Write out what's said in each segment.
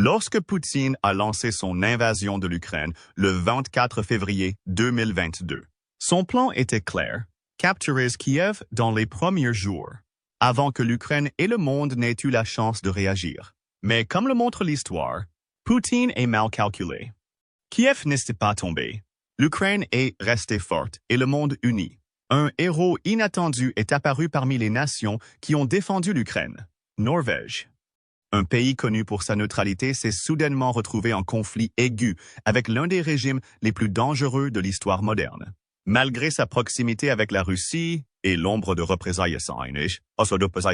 Lorsque Poutine a lancé son invasion de l'Ukraine le 24 février 2022, son plan était clair, capturer Kiev dans les premiers jours, avant que l'Ukraine et le monde n'aient eu la chance de réagir. Mais comme le montre l'histoire, Poutine est mal calculé. Kiev n'était pas tombé. L'Ukraine est restée forte et le monde uni. Un héros inattendu est apparu parmi les nations qui ont défendu l'Ukraine. Norvège. Un pays connu pour sa neutralité s'est soudainement retrouvé en conflit aigu avec l'un des régimes les plus dangereux de l'histoire moderne. Malgré sa proximité avec la Russie et l'ombre de représailles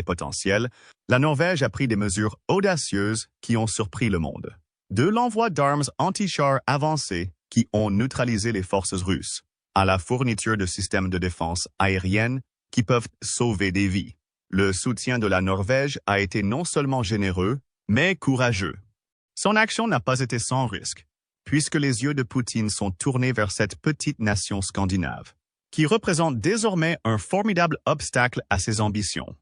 potentielles, la Norvège a pris des mesures audacieuses qui ont surpris le monde. De l'envoi d'armes anti-chars avancées qui ont neutralisé les forces russes, à la fourniture de systèmes de défense aérienne qui peuvent sauver des vies. Le soutien de la Norvège a été non seulement généreux, mais courageux. Son action n'a pas été sans risque, puisque les yeux de Poutine sont tournés vers cette petite nation scandinave, qui représente désormais un formidable obstacle à ses ambitions.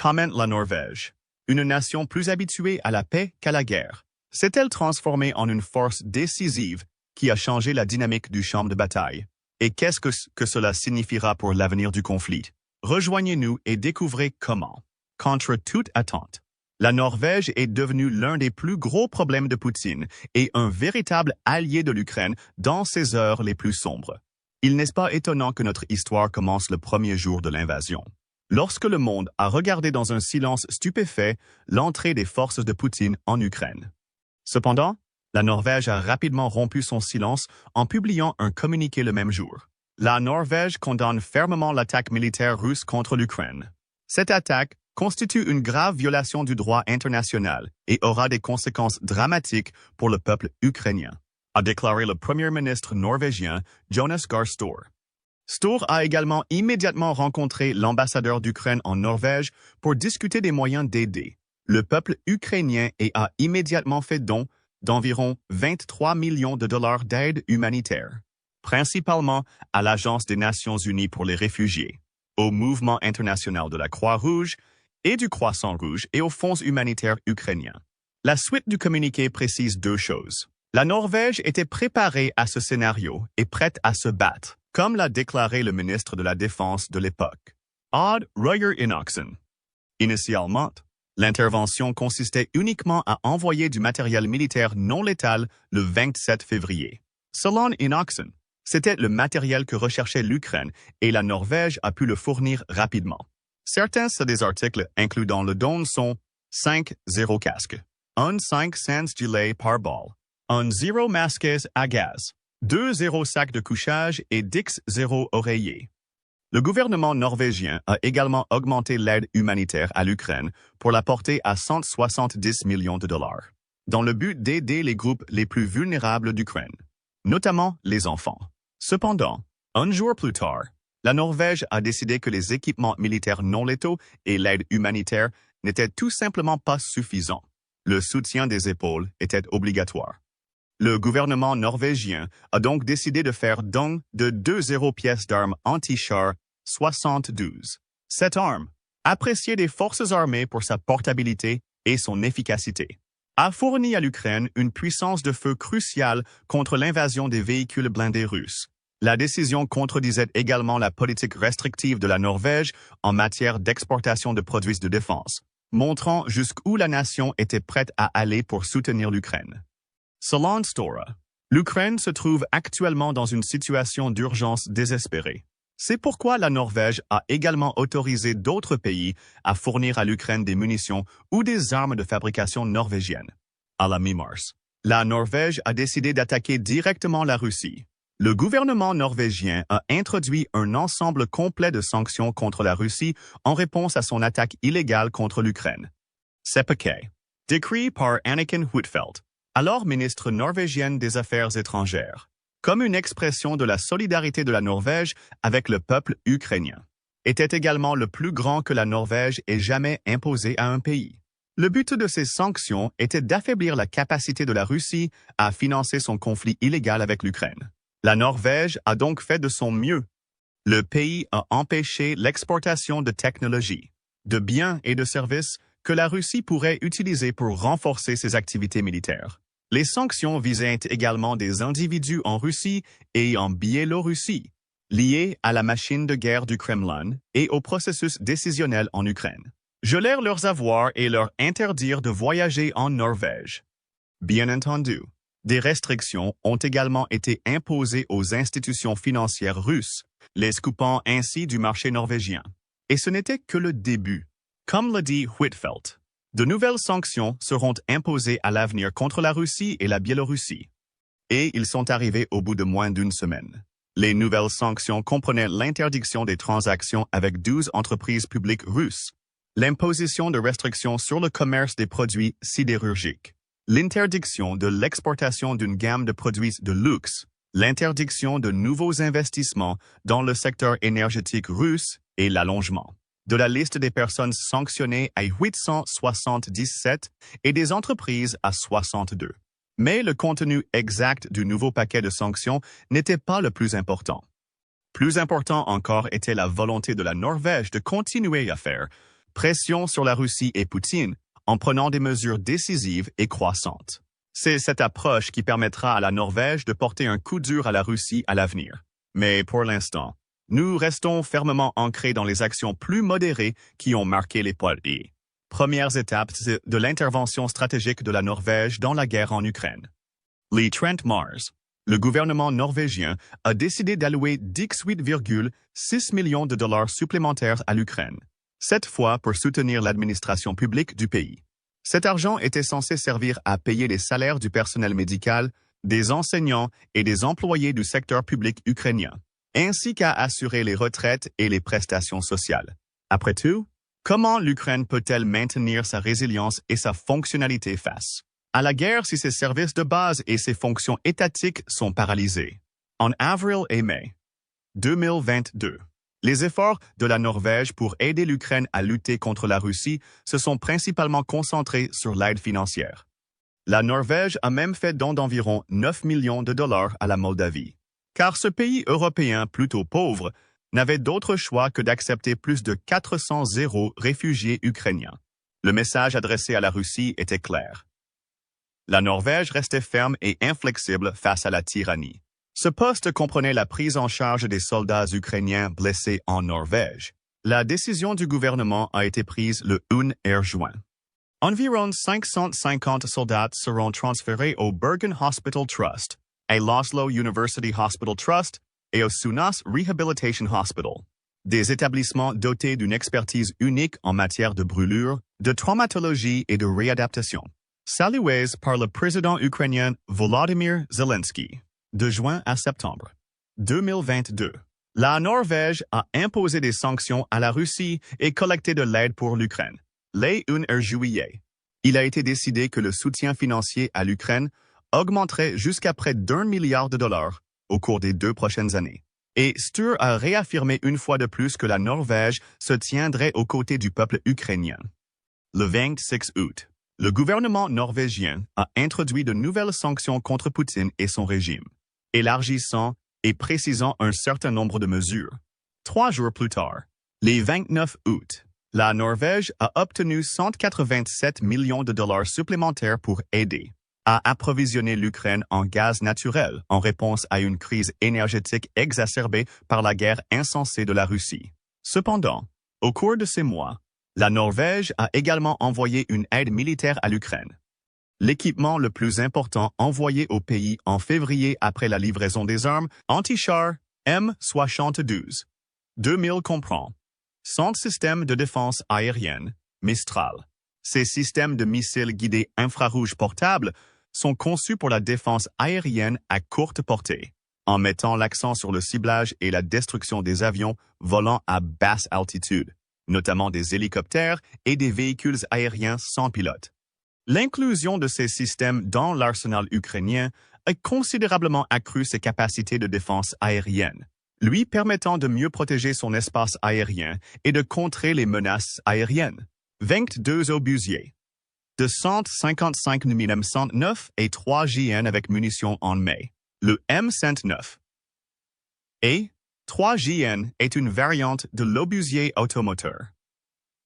Commente la Norvège. Une nation plus habituée à la paix qu'à la guerre, s'est-elle transformée en une force décisive qui a changé la dynamique du champ de bataille? Et qu'est-ce que cela signifiera pour l'avenir du conflit? Rejoignez-nous et découvrez comment, contre toute attente, la Norvège est devenue l'un des plus gros problèmes de Poutine et un véritable allié de l'Ukraine dans ses heures les plus sombres. Il n'est pas étonnant que notre histoire commence le premier jour de l'invasion. Lorsque le monde a regardé dans un silence stupéfait l'entrée des forces de Poutine en Ukraine. Cependant, la Norvège a rapidement rompu son silence en publiant un communiqué le même jour. La Norvège condamne fermement l'attaque militaire russe contre l'Ukraine. Cette attaque constitue une grave violation du droit international et aura des conséquences dramatiques pour le peuple ukrainien, a déclaré le premier ministre norvégien Jonas Gahr Støre. Støre a également immédiatement rencontré l'ambassadeur d'Ukraine en Norvège pour discuter des moyens d'aider le peuple ukrainien et a immédiatement fait don d'environ 23 millions de dollars d'aide humanitaire, principalement à l'Agence des Nations Unies pour les réfugiés, au Mouvement international de la Croix-Rouge et du Croissant-Rouge et aux fonds humanitaires ukrainiens. La suite du communiqué précise deux choses. La Norvège était préparée à ce scénario et prête à se battre, comme l'a déclaré le ministre de la Défense de l'époque, Odd Roger Enoksen. Initialement, l'intervention consistait uniquement à envoyer du matériel militaire non létal le 27 février. Selon Enoksen, c'était le matériel que recherchait l'Ukraine et la Norvège a pu le fournir rapidement. Certains des articles inclus dans le don sont 5-0 casques, 5 sans gilet pare-balles, 0 masques à gaz, 2-0 sacs de couchage et 10-0 oreillers. Le gouvernement norvégien a également augmenté l'aide humanitaire à l'Ukraine pour la porter à 170 millions de dollars, dans le but d'aider les groupes les plus vulnérables d'Ukraine, notamment les enfants. Cependant, un jour plus tard, la Norvège a décidé que les équipements militaires non létaux et l'aide humanitaire n'étaient tout simplement pas suffisants. Le soutien des épaules était obligatoire. Le gouvernement norvégien a donc décidé de faire don de 2-0 pièces d'armes anti-chars 72. Cette arme, appréciée des forces armées pour sa portabilité et son efficacité, a fourni à l'Ukraine une puissance de feu cruciale contre l'invasion des véhicules blindés russes. La décision contredisait également la politique restrictive de la Norvège en matière d'exportation de produits de défense, montrant jusqu'où la nation était prête à aller pour soutenir l'Ukraine. Selon Støre, l'Ukraine se trouve actuellement dans une situation d'urgence désespérée. C'est pourquoi la Norvège a également autorisé d'autres pays à fournir à l'Ukraine des munitions ou des armes de fabrication norvégienne. À la mi-mars, la Norvège a décidé d'attaquer directement la Russie. Le gouvernement norvégien a introduit un ensemble complet de sanctions contre la Russie en réponse à son attaque illégale contre l'Ukraine. CPK. Décrit par Anniken Huitfeldt, alors ministre norvégienne des Affaires étrangères, comme une expression de la solidarité de la Norvège avec le peuple ukrainien, était également le plus grand que la Norvège ait jamais imposé à un pays. Le but de ces sanctions était d'affaiblir la capacité de la Russie à financer son conflit illégal avec l'Ukraine. La Norvège a donc fait de son mieux. Le pays a empêché l'exportation de technologies, de biens et de services que la Russie pourrait utiliser pour renforcer ses activités militaires. Les sanctions visaient également des individus en Russie et en Biélorussie, liés à la machine de guerre du Kremlin et au processus décisionnel en Ukraine. Geler leurs avoirs et leur interdire de voyager en Norvège. Bien entendu, des restrictions ont également été imposées aux institutions financières russes, les coupant ainsi du marché norvégien. Et ce n'était que le début. Comme le dit Huitfeldt, de nouvelles sanctions seront imposées à l'avenir contre la Russie et la Biélorussie. Et ils sont arrivés au bout de moins d'une semaine. Les nouvelles sanctions comprenaient l'interdiction des transactions avec 12 entreprises publiques russes, l'imposition de restrictions sur le commerce des produits sidérurgiques, l'interdiction de l'exportation d'une gamme de produits de luxe, l'interdiction de nouveaux investissements dans le secteur énergétique russe et l'allongement de la liste des personnes sanctionnées à 877 et des entreprises à 62. Mais le contenu exact du nouveau paquet de sanctions n'était pas le plus important. Plus important encore était la volonté de la Norvège de continuer à faire pression sur la Russie et Poutine en prenant des mesures décisives et croissantes. C'est cette approche qui permettra à la Norvège de porter un coup dur à la Russie à l'avenir. Mais pour l'instant, nous restons fermement ancrés dans les actions plus modérées qui ont marqué les paliers. Premières étapes de l'intervention stratégique de la Norvège dans la guerre en Ukraine. Le 30 mars, le gouvernement norvégien a décidé d'allouer 18,6 millions de dollars supplémentaires à l'Ukraine, cette fois pour soutenir l'administration publique du pays. Cet argent était censé servir à payer les salaires du personnel médical, des enseignants et des employés du secteur public ukrainien, ainsi qu'à assurer les retraites et les prestations sociales. Après tout, comment l'Ukraine peut-elle maintenir sa résilience et sa fonctionnalité face à la guerre si ses services de base et ses fonctions étatiques sont paralysés? En avril et mai 2022, les efforts de la Norvège pour aider l'Ukraine à lutter contre la Russie se sont principalement concentrés sur l'aide financière. La Norvège a même fait don d'environ 9 millions de dollars à la Moldavie, car ce pays européen plutôt pauvre n'avait d'autre choix que d'accepter plus de 400 réfugiés ukrainiens. Le message adressé à la Russie était clair. La Norvège restait ferme et inflexible face à la tyrannie. Ce poste comprenait la prise en charge des soldats ukrainiens blessés en Norvège. La décision du gouvernement a été prise le 1 juin. Environ 550 soldats seront transférés au Bergen Hospital Trust, à l'Oslo University Hospital Trust et au Sunas Rehabilitation Hospital, des établissements dotés d'une expertise unique en matière de brûlures, de traumatologie et de réadaptation. Salués par le président ukrainien Volodymyr Zelensky. De juin à septembre 2022, la Norvège a imposé des sanctions à la Russie et collecté de l'aide pour l'Ukraine. Le 1 juillet, il a été décidé que le soutien financier à l'Ukraine augmenterait jusqu'à près d'1 milliard de dollars au cours des 2 prochaines années. Et Sture a réaffirmé une fois de plus que la Norvège se tiendrait aux côtés du peuple ukrainien. Le 26 août, le gouvernement norvégien a introduit de nouvelles sanctions contre Poutine et son régime, élargissant et précisant un certain nombre de mesures. 3 jours plus tard, le 29 août, la Norvège a obtenu 187 millions de dollars supplémentaires pour aider à approvisionner l'Ukraine en gaz naturel en réponse à une crise énergétique exacerbée par la guerre insensée de la Russie. Cependant, au cours de ces mois, la Norvège a également envoyé une aide militaire à l'Ukraine. L'équipement le plus important envoyé au pays en février après la livraison des armes anti-chars M72 2000 comprend 100 systèmes de défense aérienne Mistral. Ces systèmes de missiles guidés infrarouges portables sont conçus pour la défense aérienne à courte portée, en mettant l'accent sur le ciblage et la destruction des avions volant à basse altitude, notamment des hélicoptères et des véhicules aériens sans pilote. L'inclusion de ces systèmes dans l'arsenal ukrainien a considérablement accru ses capacités de défense aérienne, lui permettant de mieux protéger son espace aérien et de contrer les menaces aériennes. 22 obusiers de 155 mm 109 et 3 JN avec munitions en mai. Le M109 et 3 JN est une variante de l'obusier automoteur.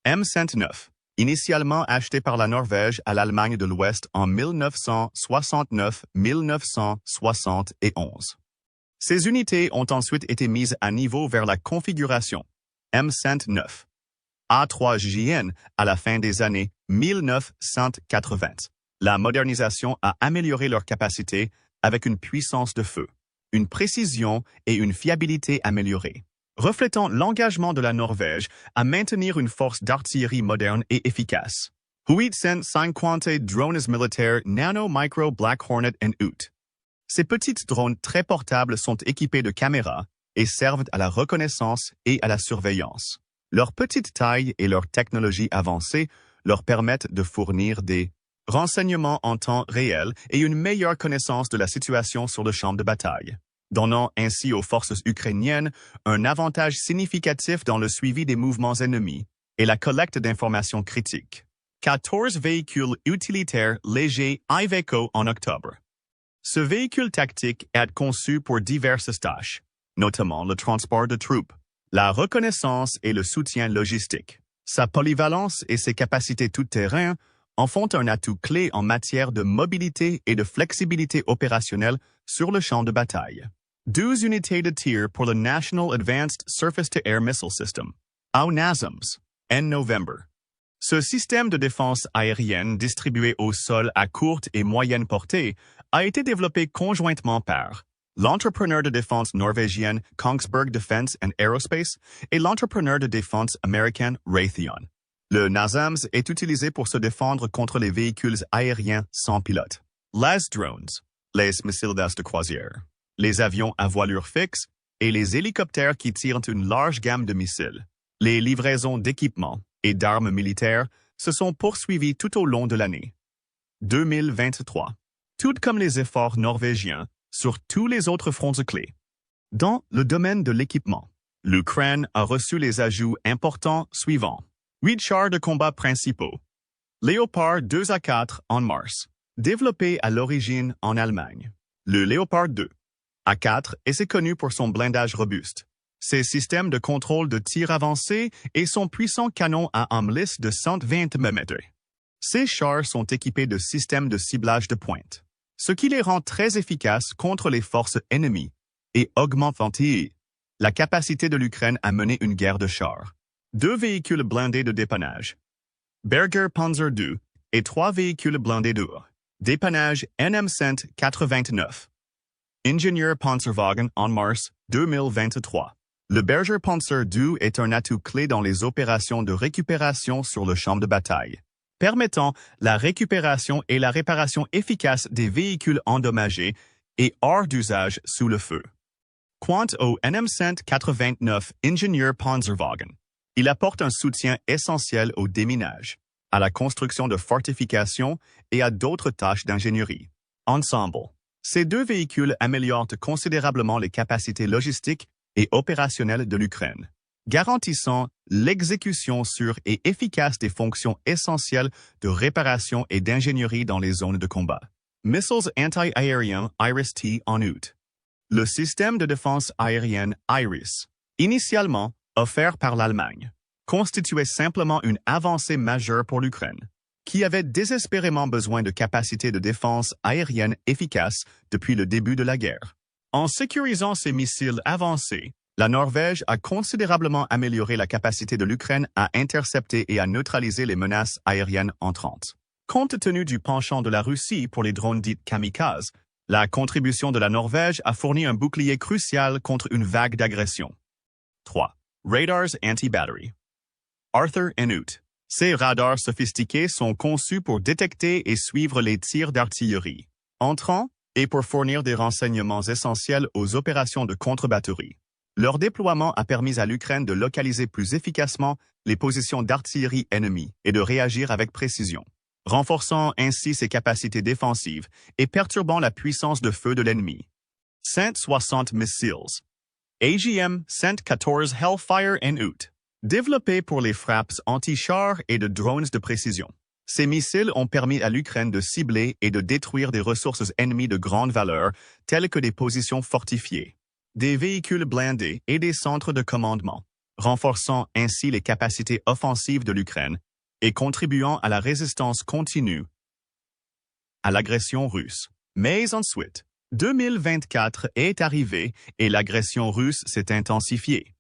M109 initialement achetées par la Norvège à l'Allemagne de l'Ouest en 1969-1971. Ces unités ont ensuite été mises à niveau vers la configuration M109 A3JN à la fin des années 1980. La modernisation a amélioré leur capacité avec une puissance de feu, une précision et une fiabilité améliorées, reflétant l'engagement de la Norvège à maintenir une force d'artillerie moderne et efficace. 850 drones militaires Nano Micro Black Hornet and UT. Ces petites drones très portables sont équipés de caméras et servent à la reconnaissance et à la surveillance. Leur petite taille et leur technologie avancée leur permettent de fournir des renseignements en temps réel et une meilleure connaissance de la situation sur le champ de bataille, donnant ainsi aux forces ukrainiennes un avantage significatif dans le suivi des mouvements ennemis et la collecte d'informations critiques. 14 véhicules utilitaires légers Iveco en octobre. Ce véhicule tactique est conçu pour diverses tâches, notamment le transport de troupes, la reconnaissance et le soutien logistique. Sa polyvalence et ses capacités tout-terrain en font un atout clé en matière de mobilité et de flexibilité opérationnelle sur le champ de bataille. 12 unités de tir pour le National Advanced Surface-to-Air Missile System, au NASAMS, en novembre. Ce système de défense aérienne distribué au sol à courte et moyenne portée a été développé conjointement par l'entrepreneur de défense norvégienne Kongsberg Defence and Aerospace et l'entrepreneur de défense américain Raytheon. Le NASAMS est utilisé pour se défendre contre les véhicules aériens sans pilote, les drones, les missiles d'as de croisière, les avions à voilure fixe et les hélicoptères qui tirent une large gamme de missiles. Les livraisons d'équipements et d'armes militaires se sont poursuivies tout au long de l'année 2023, tout comme les efforts norvégiens sur tous les autres fronts clés. Dans le domaine de l'équipement, l'Ukraine a reçu les ajouts importants suivants. 8 chars de combat principaux. Léopard 2 à 4 en mars, développé à l'origine en Allemagne. Le Léopard 2 A4 est connu pour son blindage robuste, ses systèmes de contrôle de tir avancés et son puissant canon à hélice de 120 mm. Ces chars sont équipés de systèmes de ciblage de pointe, ce qui les rend très efficaces contre les forces ennemies et augmente la capacité de l'Ukraine à mener une guerre de chars. 2 véhicules blindés de dépannage, Berger Panzer II, et 3 véhicules blindés de dépannage NM189. Ingenieur Panzerwagen en mars 2023. Le Berger Panzer II est un atout clé dans les opérations de récupération sur le champ de bataille, permettant la récupération et la réparation efficace des véhicules endommagés et hors d'usage sous le feu. Quant au NM189 Ingenieur Panzerwagen, il apporte un soutien essentiel au déminage, à la construction de fortifications et à d'autres tâches d'ingénierie. Ensemble, ces 2 véhicules améliorent considérablement les capacités logistiques et opérationnelles de l'Ukraine, garantissant l'exécution sûre et efficace des fonctions essentielles de réparation et d'ingénierie dans les zones de combat. Missiles anti-aériens IRIS-T en août. Le système de défense aérienne IRIS, initialement offert par l'Allemagne, constituait simplement une avancée majeure pour l'Ukraine, qui avait désespérément besoin de capacités de défense aérienne efficaces depuis le début de la guerre. En sécurisant ces missiles avancés, la Norvège a considérablement amélioré la capacité de l'Ukraine à intercepter et à neutraliser les menaces aériennes entrantes. Compte tenu du penchant de la Russie pour les drones dits kamikazes, la contribution de la Norvège a fourni un bouclier crucial contre une vague d'agression. 3. Radars anti-battery. Arthur & Ut. Ces radars sophistiqués sont conçus pour détecter et suivre les tirs d'artillerie entrants et pour fournir des renseignements essentiels aux opérations de contre-batterie. Leur déploiement a permis à l'Ukraine de localiser plus efficacement les positions d'artillerie ennemies et de réagir avec précision, renforçant ainsi ses capacités défensives et perturbant la puissance de feu de l'ennemi. 160 missiles. AGM-114 Hellfire & Ut. Développés pour les frappes anti-chars et de drones de précision. Ces missiles ont permis à l'Ukraine de cibler et de détruire des ressources ennemies de grande valeur, telles que des positions fortifiées, des véhicules blindés et des centres de commandement, renforçant ainsi les capacités offensives de l'Ukraine et contribuant à la résistance continue à l'agression russe. Mais ensuite, 2024 est arrivé et l'agression russe s'est intensifiée.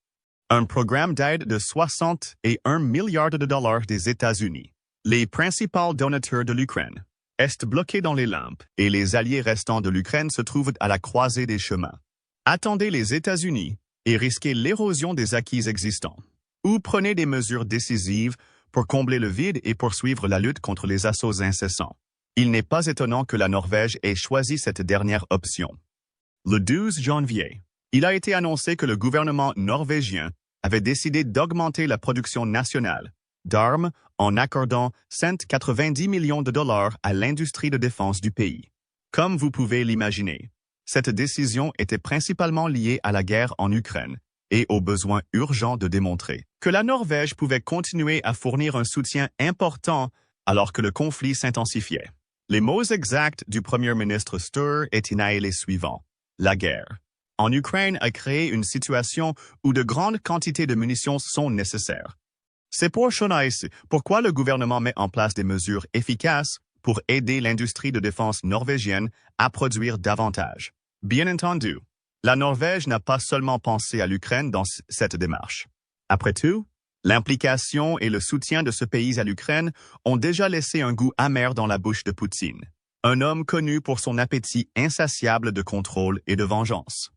Un programme d'aide de 61 milliards de dollars des États-Unis, les principaux donateurs de l'Ukraine, est bloqué dans les limbes et les alliés restants de l'Ukraine se trouvent à la croisée des chemins. Attendez les États-Unis et risquez l'érosion des acquis existants. Ou prenez des mesures décisives pour combler le vide et poursuivre la lutte contre les assauts incessants. Il n'est pas étonnant que la Norvège ait choisi cette dernière option. Le 12 janvier, il a été annoncé que le gouvernement norvégien avait décidé d'augmenter la production nationale d'armes en accordant 190 millions de dollars à l'industrie de défense du pays. Comme vous pouvez l'imaginer, cette décision était principalement liée à la guerre en Ukraine et au besoin urgent de démontrer que la Norvège pouvait continuer à fournir un soutien important alors que le conflit s'intensifiait. Les mots exacts du premier ministre Sture étaient les suivants. La guerre en Ukraine a créé une situation où de grandes quantités de munitions sont nécessaires. C'est pour cela pourquoi le gouvernement met en place des mesures efficaces pour aider l'industrie de défense norvégienne à produire davantage. Bien entendu, la Norvège n'a pas seulement pensé à l'Ukraine dans cette démarche. Après tout, l'implication et le soutien de ce pays à l'Ukraine ont déjà laissé un goût amer dans la bouche de Poutine, un homme connu pour son appétit insatiable de contrôle et de vengeance.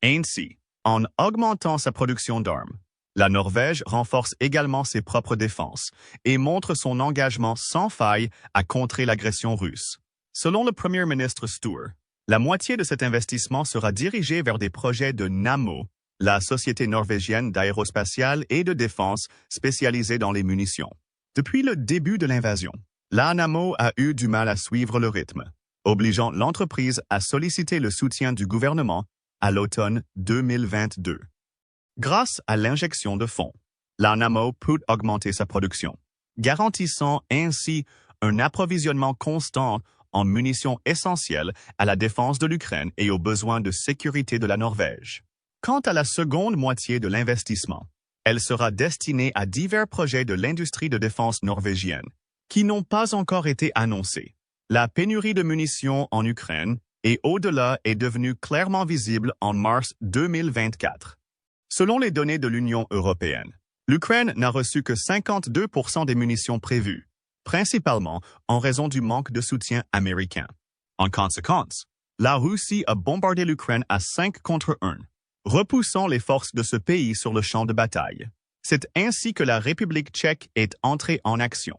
Ainsi, en augmentant sa production d'armes, la Norvège renforce également ses propres défenses et montre son engagement sans faille à contrer l'agression russe. Selon le premier ministre Sture, la moitié de cet investissement sera dirigée vers des projets de Nammo, la société norvégienne d'aérospatiale et de défense spécialisée dans les munitions. Depuis le début de l'invasion, la Nammo a eu du mal à suivre le rythme, obligeant l'entreprise à solliciter le soutien du gouvernement à l'automne 2022. Grâce à l'injection de fonds, la Nammo peut augmenter sa production, garantissant ainsi un approvisionnement constant en munitions essentielles à la défense de l'Ukraine et aux besoins de sécurité de la Norvège. Quant à la seconde moitié de l'investissement, elle sera destinée à divers projets de l'industrie de défense norvégienne qui n'ont pas encore été annoncés. La pénurie de munitions en Ukraine et au-delà est devenue clairement visible en mars 2024. Selon les données de l'Union européenne, l'Ukraine n'a reçu que 52% des munitions prévues, principalement en raison du manque de soutien américain. En conséquence, la Russie a bombardé l'Ukraine à 5 contre 1, repoussant les forces de ce pays sur le champ de bataille. C'est ainsi que la République tchèque est entrée en action.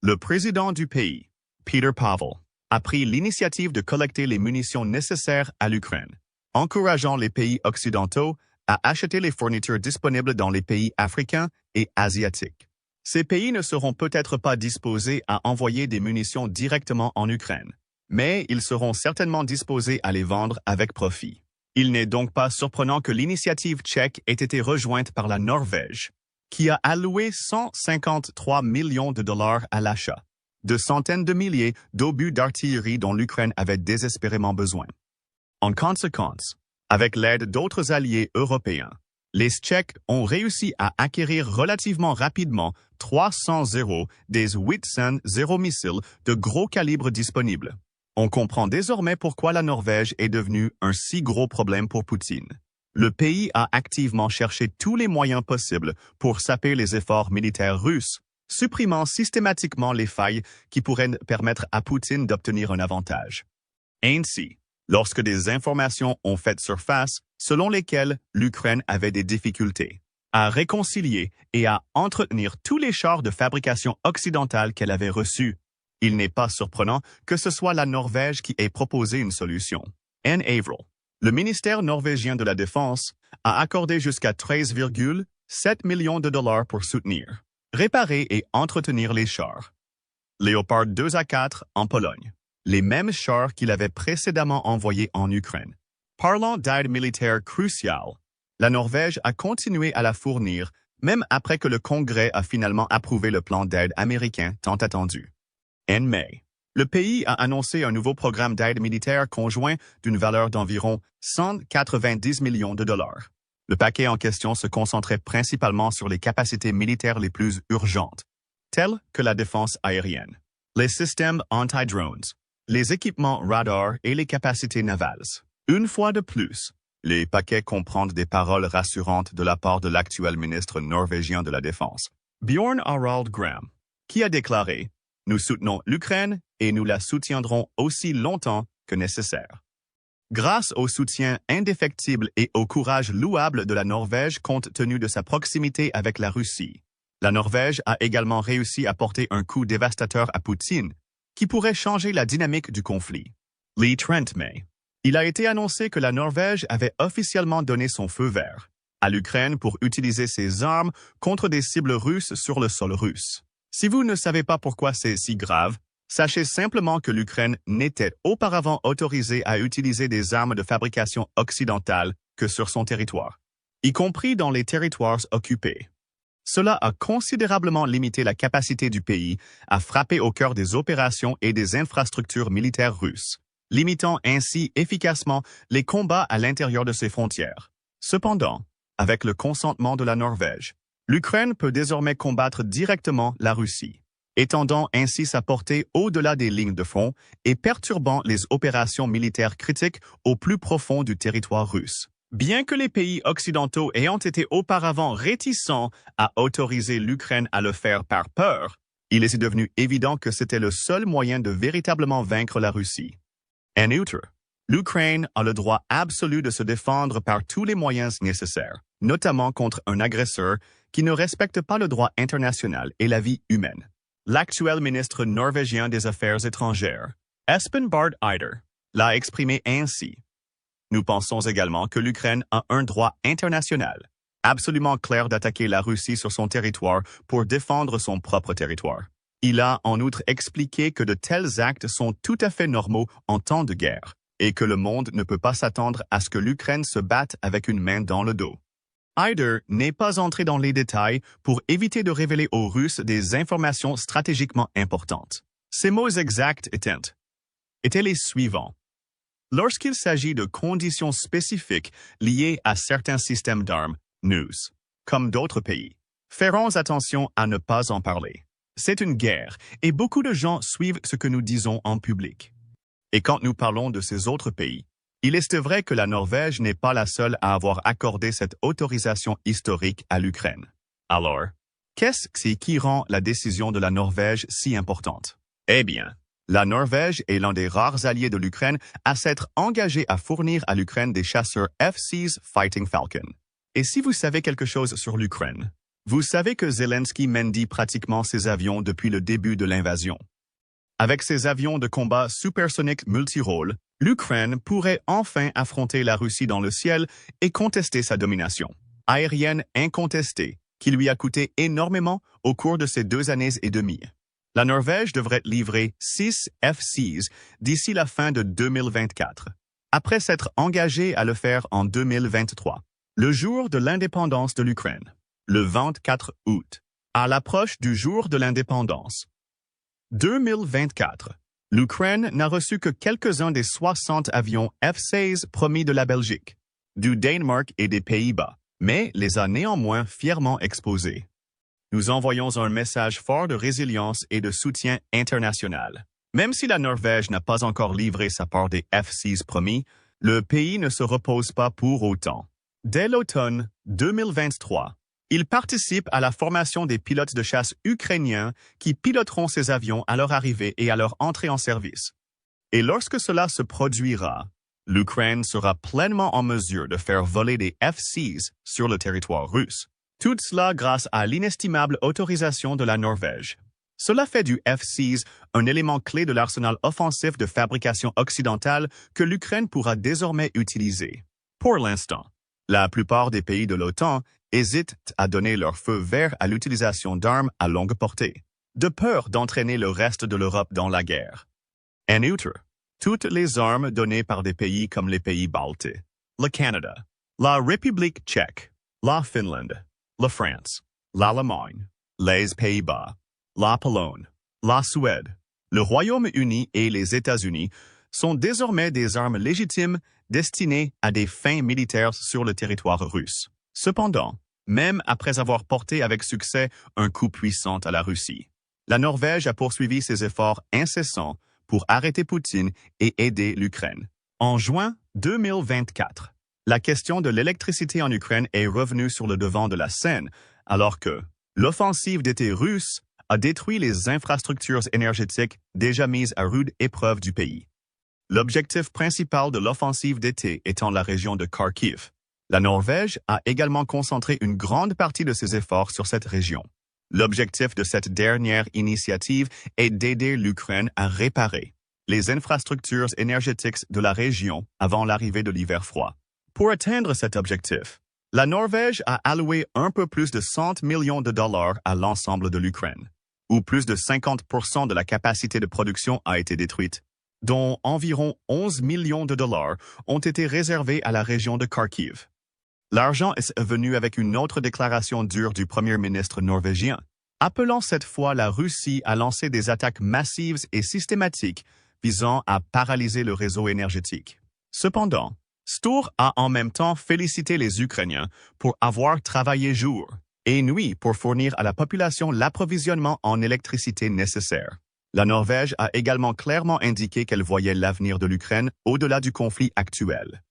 Le président du pays, Petr Pavel, a pris l'initiative de collecter les munitions nécessaires à l'Ukraine, encourageant les pays occidentaux à acheter les fournitures disponibles dans les pays africains et asiatiques. Ces pays ne seront peut-être pas disposés à envoyer des munitions directement en Ukraine, mais ils seront certainement disposés à les vendre avec profit. Il n'est donc pas surprenant que l'initiative tchèque ait été rejointe par la Norvège, qui a alloué 153 millions de dollars à l'achat de centaines de milliers d'obus d'artillerie dont l'Ukraine avait désespérément besoin. En conséquence, avec l'aide d'autres alliés européens, les Tchèques ont réussi à acquérir relativement rapidement 300 des 800 missiles de gros calibre disponibles. On comprend désormais pourquoi la Norvège est devenue un si gros problème pour Poutine. Le pays a activement cherché tous les moyens possibles pour saper les efforts militaires russes, supprimant systématiquement les failles qui pourraient permettre à Poutine d'obtenir un avantage. Ainsi, lorsque des informations ont fait surface selon lesquelles l'Ukraine avait des difficultés à réconcilier et à entretenir tous les chars de fabrication occidentale qu'elle avait reçus, il n'est pas surprenant que ce soit la Norvège qui ait proposé une solution. En avril, le ministère norvégien de la Défense a accordé jusqu'à 13,7 millions de dollars pour soutenir, réparer et entretenir les chars Léopard 2 à 4 en Pologne, les mêmes chars qu'il avait précédemment envoyés en Ukraine. Parlant d'aide militaire cruciale, la Norvège a continué à la fournir, même après que le Congrès a finalement approuvé le plan d'aide américain tant attendu. En mai, le pays a annoncé un nouveau programme d'aide militaire conjoint d'une valeur d'environ 190 millions de dollars. Le paquet en question se concentrait principalement sur les capacités militaires les plus urgentes, tels que la défense aérienne, les systèmes anti-drones, les équipements radars et les capacités navales. Une fois de plus, les paquets comprennent des paroles rassurantes de la part de l'actuel ministre norvégien de la Défense, Bjorn Harald Gram, qui a déclaré « Nous soutenons l'Ukraine et nous la soutiendrons aussi longtemps que nécessaire ». Grâce au soutien indéfectible et au courage louable de la Norvège compte tenu de sa proximité avec la Russie, la Norvège a également réussi à porter un coup dévastateur à Poutine, qui pourrait changer la dynamique du conflit. Le 30 mai, il a été annoncé que la Norvège avait officiellement donné son feu vert à l'Ukraine pour utiliser ses armes contre des cibles russes sur le sol russe. Si vous ne savez pas pourquoi c'est si grave, sachez simplement que l'Ukraine n'était auparavant autorisée à utiliser des armes de fabrication occidentale que sur son territoire, y compris dans les territoires occupés. Cela a considérablement limité la capacité du pays à frapper au cœur des opérations et des infrastructures militaires russes, limitant ainsi efficacement les combats à l'intérieur de ses frontières. Cependant, avec le consentement de la Norvège, l'Ukraine peut désormais combattre directement la Russie, étendant ainsi sa portée au-delà des lignes de front et perturbant les opérations militaires critiques au plus profond du territoire russe. Bien que les pays occidentaux ayant été auparavant réticents à autoriser l'Ukraine à le faire par peur, il est devenu évident que c'était le seul moyen de véritablement vaincre la Russie. En outre, l'Ukraine a le droit absolu de se défendre par tous les moyens nécessaires, notamment contre un agresseur qui ne respecte pas le droit international et la vie humaine. L'actuel ministre norvégien des Affaires étrangères, Espen Barth Eide, l'a exprimé ainsi. Nous pensons également que l'Ukraine a un droit international absolument clair d'attaquer la Russie sur son territoire pour défendre son propre territoire. Il a en outre expliqué que de tels actes sont tout à fait normaux en temps de guerre et que le monde ne peut pas s'attendre à ce que l'Ukraine se batte avec une main dans le dos. Eide n'est pas entré dans les détails pour éviter de révéler aux Russes des informations stratégiquement importantes. Ses mots exacts étaient les suivants. Lorsqu'il s'agit de conditions spécifiques liées à certains systèmes d'armes, nous, comme d'autres pays, ferons attention à ne pas en parler. C'est une guerre et beaucoup de gens suivent ce que nous disons en public. Et quand nous parlons de ces autres pays, il est vrai que la Norvège n'est pas la seule à avoir accordé cette autorisation historique à l'Ukraine. Alors, qu'est-ce qui rend la décision de la Norvège si importante? Eh bien, la Norvège est l'un des rares alliés de l'Ukraine à s'être engagé à fournir à l'Ukraine des chasseurs F-16 Fighting Falcon. Et si vous savez quelque chose sur l'Ukraine, vous savez que Zelensky mendie pratiquement ses avions depuis le début de l'invasion. Avec ses avions de combat supersoniques multirôles, l'Ukraine pourrait enfin affronter la Russie dans le ciel et contester sa domination aérienne incontestée, qui lui a coûté énormément au cours de ces 2 années et demie. La Norvège devrait livrer 6 F-16 d'ici la fin de 2024, après s'être engagée à le faire en 2023, le jour de l'indépendance de l'Ukraine, le 24 août, à l'approche du jour de l'indépendance. 2024, l'Ukraine n'a reçu que quelques-uns des 60 avions F-16 promis de la Belgique, du Danemark et des Pays-Bas, mais les a néanmoins fièrement exposés. Nous envoyons un message fort de résilience et de soutien international. Même si la Norvège n'a pas encore livré sa part des F-16 promis, le pays ne se repose pas pour autant. Dès l'automne 2023, il participe à la formation des pilotes de chasse ukrainiens qui piloteront ces avions à leur arrivée et à leur entrée en service. Et lorsque cela se produira, l'Ukraine sera pleinement en mesure de faire voler des F-16 sur le territoire russe. Tout cela grâce à l'inestimable autorisation de la Norvège. Cela fait du F-16 un élément clé de l'arsenal offensif de fabrication occidentale que l'Ukraine pourra désormais utiliser. Pour l'instant, la plupart des pays de l'OTAN hésitent à donner leur feu vert à l'utilisation d'armes à longue portée, de peur d'entraîner le reste de l'Europe dans la guerre. En outre, toutes les armes données par des pays comme les pays baltes, le Canada, la République tchèque, la Finlande, la France, l'Allemagne, les Pays-Bas, la Pologne, la Suède, le Royaume-Uni et les États-Unis sont désormais des armes légitimes destinées à des fins militaires sur le territoire russe. Cependant, même après avoir porté avec succès un coup puissant à la Russie, La Norvège a poursuivi ses efforts incessants pour arrêter Poutine et aider l'Ukraine. En juin 2024, la question de l'électricité en Ukraine est revenue sur le devant de la scène, alors que l'offensive d'été russe a détruit les infrastructures énergétiques déjà mises à rude épreuve du pays. L'objectif principal de l'offensive d'été étant la région de Kharkiv. La Norvège a également concentré une grande partie de ses efforts sur cette région. L'objectif de cette dernière initiative est d'aider l'Ukraine à réparer les infrastructures énergétiques de la région avant l'arrivée de l'hiver froid. Pour atteindre cet objectif, la Norvège a alloué un peu plus de 100 millions de dollars à l'ensemble de l'Ukraine, où plus de 50% de la capacité de production a été détruite, dont environ 11 millions de dollars ont été réservés à la région de Kharkiv. L'argent est venu avec une autre déclaration dure du premier ministre norvégien, appelant cette fois la Russie à lancer des attaques massives et systématiques visant à paralyser le réseau énergétique. Cependant, Sture a en même temps félicité les Ukrainiens pour avoir travaillé jour et nuit pour fournir à la population l'approvisionnement en électricité nécessaire. La Norvège a également clairement indiqué qu'elle voyait l'avenir de l'Ukraine au-delà du conflit actuel.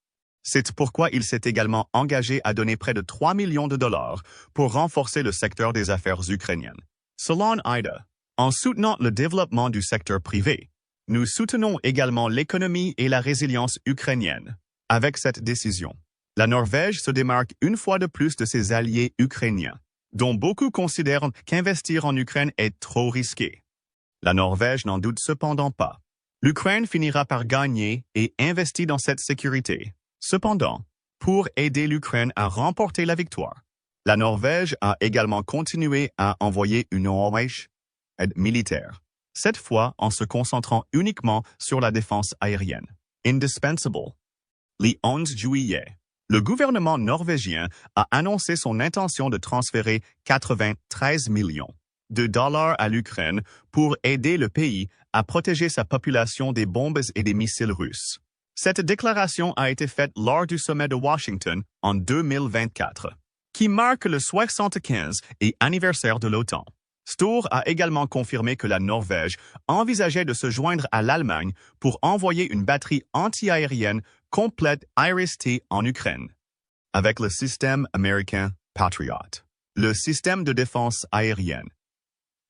C'est pourquoi il s'est également engagé à donner près de 3 millions de dollars pour renforcer le secteur des affaires ukrainiennes. Selon IDA, en soutenant le développement du secteur privé, nous soutenons également l'économie et la résilience ukrainienne. Avec cette décision, la Norvège se démarque une fois de plus de ses alliés ukrainiens, dont beaucoup considèrent qu'investir en Ukraine est trop risqué. La Norvège n'en doute cependant pas. L'Ukraine finira par gagner et investir dans cette sécurité. Cependant, pour aider l'Ukraine à remporter la victoire, la Norvège a également continué à envoyer une aide militaire, cette fois en se concentrant uniquement sur la défense aérienne. Indispensable. Le 11 juillet, le gouvernement norvégien a annoncé son intention de transférer 93 millions de dollars à l'Ukraine pour aider le pays à protéger sa population des bombes et des missiles russes. Cette déclaration a été faite lors du sommet de Washington en 2024, qui marque le 75e anniversaire de l'OTAN. Sture a également confirmé que la Norvège envisageait de se joindre à l'Allemagne pour envoyer une batterie anti-aérienne complète IRIS-T en Ukraine, avec le système américain Patriot. Le système de défense aérienne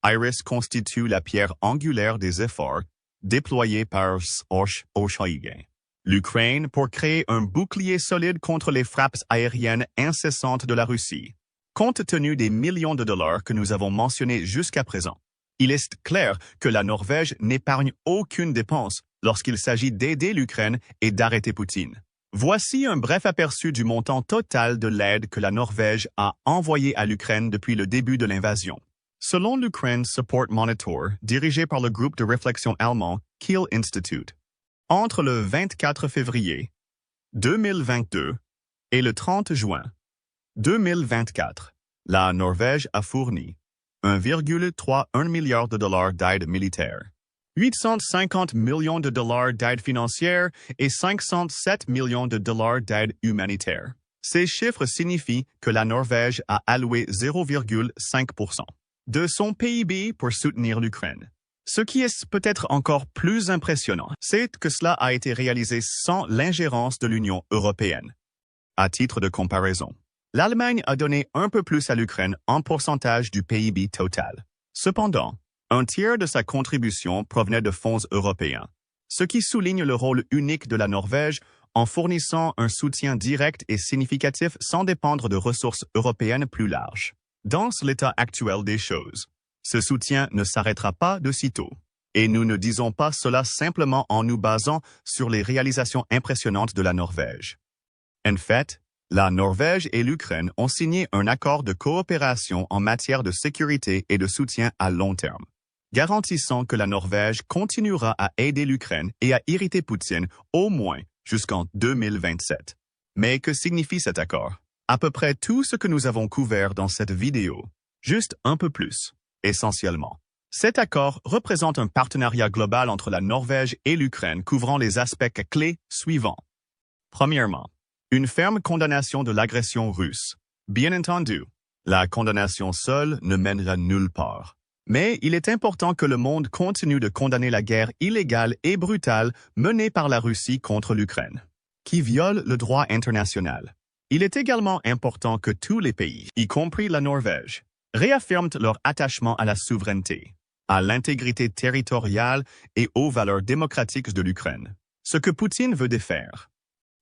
IRIS constitue la pierre angulaire des efforts déployés par Schwarzenegger. L'Ukraine pour créer un bouclier solide contre les frappes aériennes incessantes de la Russie. Compte tenu des millions de dollars que nous avons mentionnés jusqu'à présent, il est clair que la Norvège n'épargne aucune dépense lorsqu'il s'agit d'aider l'Ukraine et d'arrêter Poutine. Voici un bref aperçu du montant total de l'aide que la Norvège a envoyée à l'Ukraine depuis le début de l'invasion. Selon l'Ukraine Support Monitor, dirigé par le groupe de réflexion allemand Kiel Institute, entre le 24 février 2022 et le 30 juin 2024, la Norvège a fourni 1,31 milliard de dollars d'aide militaire, 850 millions de dollars d'aide financière et 507 millions de dollars d'aide humanitaire. Ces chiffres signifient que la Norvège a alloué 0,5% de son PIB pour soutenir l'Ukraine. Ce qui est peut-être encore plus impressionnant, c'est que cela a été réalisé sans l'ingérence de l'Union européenne. À titre de comparaison, l'Allemagne a donné un peu plus à l'Ukraine en pourcentage du PIB total. Cependant, un tiers de sa contribution provenait de fonds européens, ce qui souligne le rôle unique de la Norvège en fournissant un soutien direct et significatif sans dépendre de ressources européennes plus larges. Dans l'état actuel des choses, ce soutien ne s'arrêtera pas de sitôt. Et nous ne disons pas cela simplement en nous basant sur les réalisations impressionnantes de la Norvège. En fait, la Norvège et l'Ukraine ont signé un accord de coopération en matière de sécurité et de soutien à long terme, garantissant que la Norvège continuera à aider l'Ukraine et à irriter Poutine au moins jusqu'en 2027. Mais que signifie cet accord? À peu près tout ce que nous avons couvert dans cette vidéo, juste un peu plus. Essentiellement, cet accord représente un partenariat global entre la Norvège et l'Ukraine couvrant les aspects clés suivants. Premièrement, une ferme condamnation de l'agression russe. Bien entendu, la condamnation seule ne mènera nulle part. Mais il est important que le monde continue de condamner la guerre illégale et brutale menée par la Russie contre l'Ukraine, qui viole le droit international. Il est également important que tous les pays, y compris la Norvège, réaffirment leur attachement à la souveraineté, à l'intégrité territoriale et aux valeurs démocratiques de l'Ukraine, ce que Poutine veut défaire.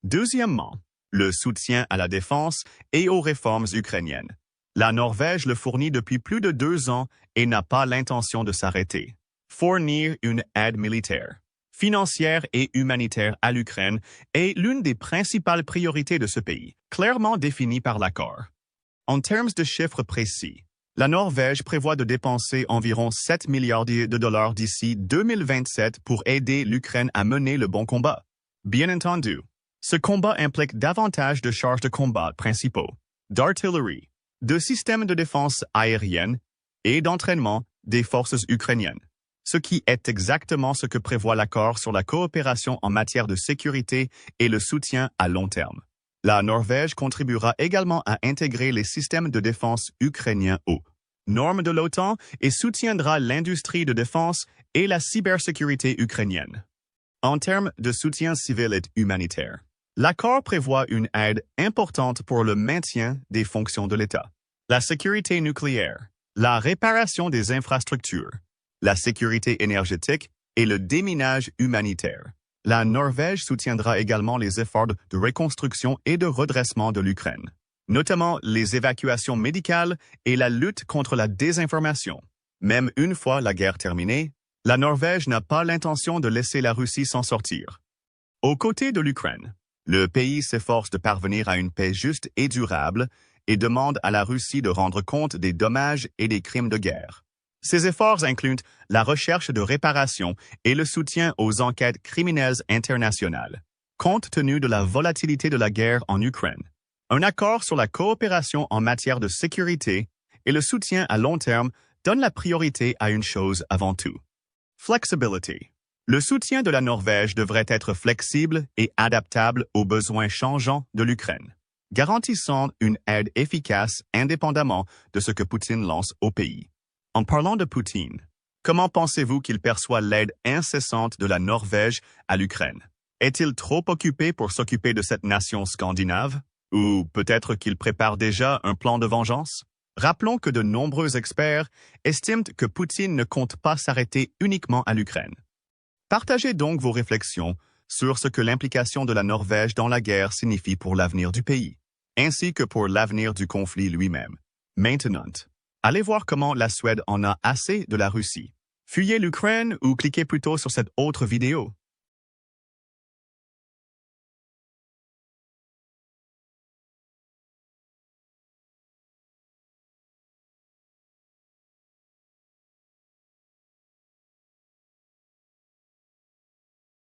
Deuxièmement, le soutien à la défense et aux réformes ukrainiennes. La Norvège le fournit depuis plus de 2 ans et n'a pas l'intention de s'arrêter. Fournir une aide militaire, financière et humanitaire à l'Ukraine est l'une des principales priorités de ce pays, clairement définie par l'accord. En termes de chiffres précis, la Norvège prévoit de dépenser environ 7 milliards de dollars d'ici 2027 pour aider l'Ukraine à mener le bon combat. Bien entendu, ce combat implique davantage de charges de combat principaux, d'artillerie, de systèmes de défense aérienne et d'entraînement des forces ukrainiennes, ce qui est exactement ce que prévoit l'accord sur la coopération en matière de sécurité et le soutien à long terme. La Norvège contribuera également à intégrer les systèmes de défense ukrainiens aux normes de l'OTAN et soutiendra l'industrie de défense et la cybersécurité ukrainienne. En termes de soutien civil et humanitaire, l'accord prévoit une aide importante pour le maintien des fonctions de l'État, la sécurité nucléaire, la réparation des infrastructures, la sécurité énergétique et le déminage humanitaire. La Norvège soutiendra également les efforts de reconstruction et de redressement de l'Ukraine, notamment les évacuations médicales et la lutte contre la désinformation. Même une fois la guerre terminée, la Norvège n'a pas l'intention de laisser la Russie s'en sortir. Aux côtés de l'Ukraine, le pays s'efforce de parvenir à une paix juste et durable et demande à la Russie de rendre compte des dommages et des crimes de guerre. Ces efforts incluent la recherche de réparation et le soutien aux enquêtes criminelles internationales. Compte tenu de la volatilité de la guerre en Ukraine, un accord sur la coopération en matière de sécurité et le soutien à long terme donne la priorité à une chose avant tout. Flexibility. Le soutien de la Norvège devrait être flexible et adaptable aux besoins changeants de l'Ukraine, garantissant une aide efficace indépendamment de ce que Poutine lance au pays. En parlant de Poutine, comment pensez-vous qu'il perçoit l'aide incessante de la Norvège à l'Ukraine? Est-il trop occupé pour s'occuper de cette nation scandinave? Ou peut-être qu'il prépare déjà un plan de vengeance? Rappelons que de nombreux experts estiment que Poutine ne compte pas s'arrêter uniquement à l'Ukraine. Partagez donc vos réflexions sur ce que l'implication de la Norvège dans la guerre signifie pour l'avenir du pays, ainsi que pour l'avenir du conflit lui-même. Maintenant, allez voir comment la Suède en a assez de la Russie. Fuyez l'Ukraine ou cliquez plutôt sur cette autre vidéo.